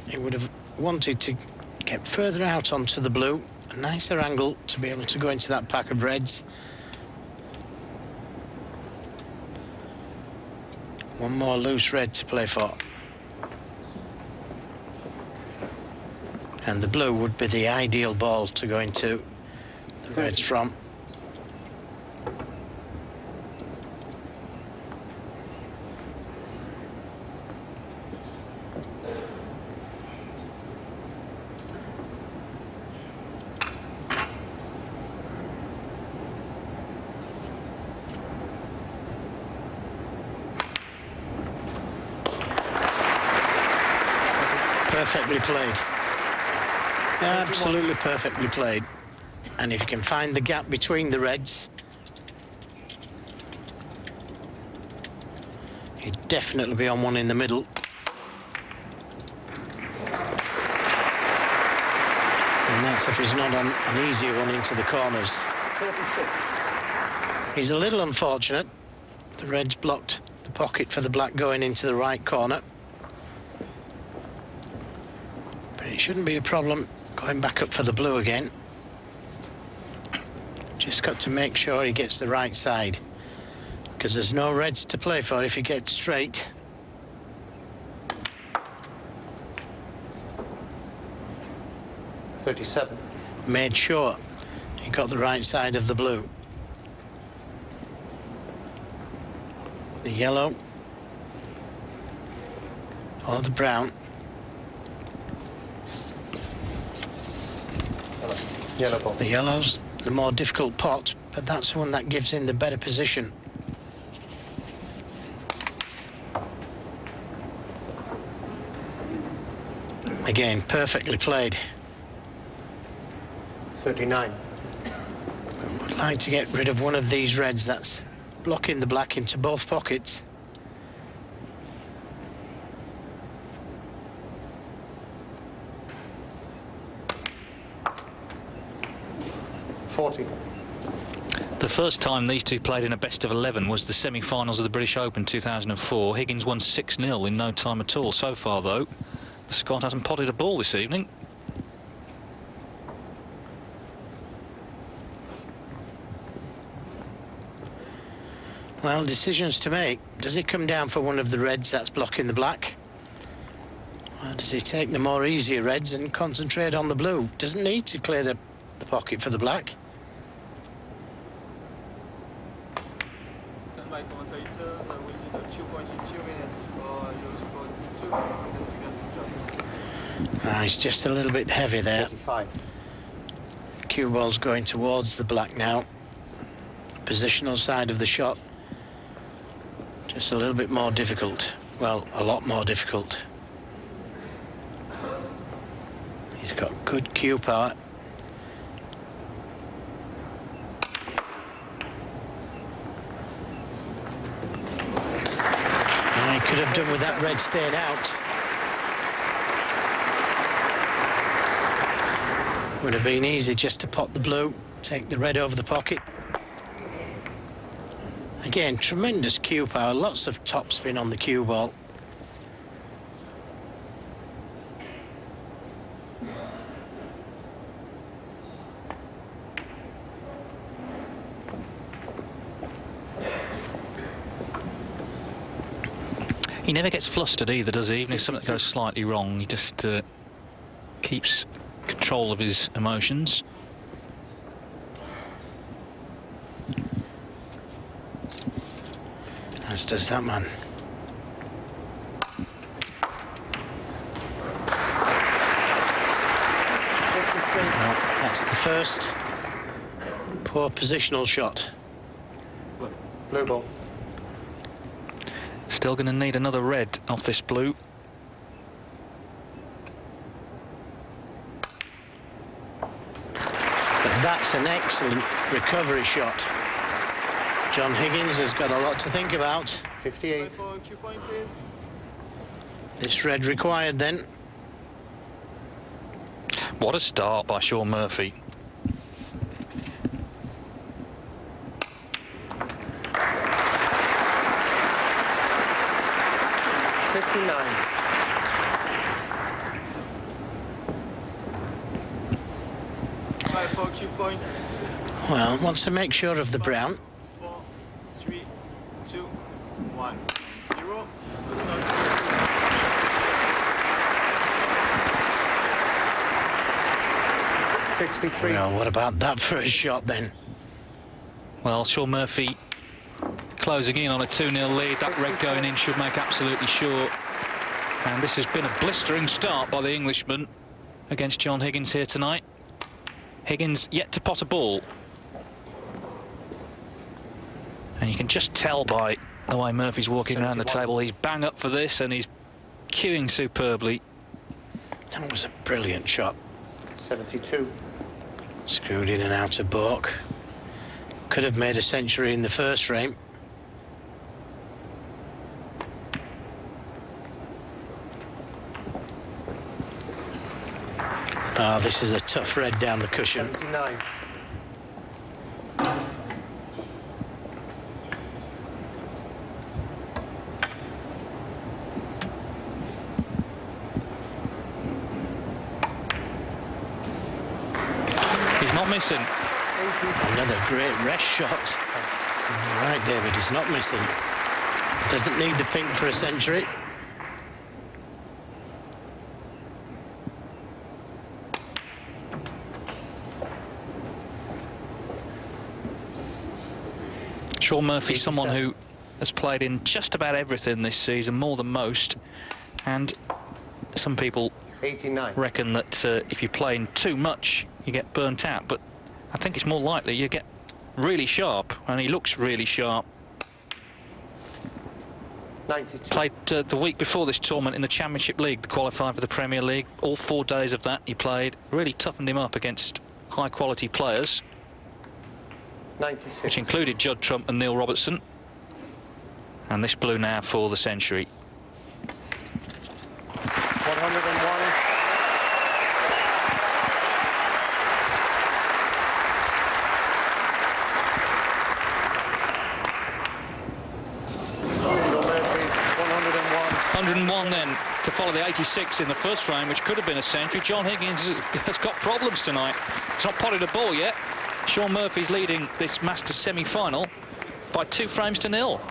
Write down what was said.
He would have wanted to get further out onto the blue, a nicer angle to be able to go into that pack of reds. One more loose red to play for. And the blue would be the ideal ball to go into the reds from. Perfectly played. Absolutely perfectly played. And if you can find the gap between the reds, he'd definitely be on one in the middle. And that's if he's not on an easy one into the corners. 36. He's a little unfortunate. The reds blocked the pocket for the black going into the right corner. But it shouldn't be a problem going back up for the blue again. Just got to make sure he gets the right side, because there's no reds to play for if he gets straight. $37. Made sure he got the right side of the blue. The yellow or the brown. Yellow ball. The yellow's the more difficult pot, but that's the one that gives him the better position. Again, perfectly played. 39. I'd like to get rid of one of these reds that's blocking the black into both pockets. The first time these two played in a best of 11 was the semi-finals of the British Open 2004. Higgins won 6-0 in no time at all. So far, though, the Scot hasn't potted a ball this evening. Well, decisions to make. Does he come down for one of the reds that's blocking the black? Or does he take the more easier reds and concentrate on the blue? Doesn't need to clear the pocket for the black. He's just a little bit heavy there. 35. Cue ball's going towards the black now. The positional side of the shot just a little bit more difficult. Well, a lot more difficult. He's got good cue power. He could have done with that red staying out. Would have been easy just to pot the blue, take the red over the pocket. Again, tremendous cue power, lots of topspin on the cue ball. He never gets flustered either, does he? Even if something goes slightly wrong, he just keeps control of his emotions. As does that man. Well, that's the first poor positional shot. Blue ball. Still going to need another red off this blue. But that's an excellent recovery shot. John Higgins has got a lot to think about. 58. This red required then. What a start by Sean Murphy. Well, wants to make sure of the brown. 4, 3, 2, 1, 0. 63. Well, what about that for a shot then? Well, Sean Murphy closing in on a 2-0 lead. That red going in should make absolutely sure. And this has been a blistering start by the Englishman against John Higgins here tonight. Higgins yet to pot a ball. And you can just tell by the way Murphy's walking around the table, he's bang up for this and he's cueing superbly. That was a brilliant shot. 72. Screwed in and out of baulk. Could have made a century in the first frame. Ah, this is a tough red down the cushion. 79. He's not missing. Another great rest shot. Right, David, he's not missing. Doesn't need the pink for a century. Sean Murphy's someone who has played in just about everything this season, more than most. And some people 89. reckon that if you're playing too much, you get burnt out. But I think it's more likely you get really sharp, and he looks really sharp. 92. Played the week before this tournament in the Championship League, qualified for the Premier League. All 4 days of that he played. Really toughened him up against high-quality players. 96. Which included Judd Trump and Neil Robertson. And this blue now for the century. 101. Sean Murphy, 101. 101 then to follow the 86 in the first frame, which could have been a century. John Higgins has got problems tonight. He's not potted a ball yet. Sean Murphy's leading this Masters semi-final by 2 frames to 0.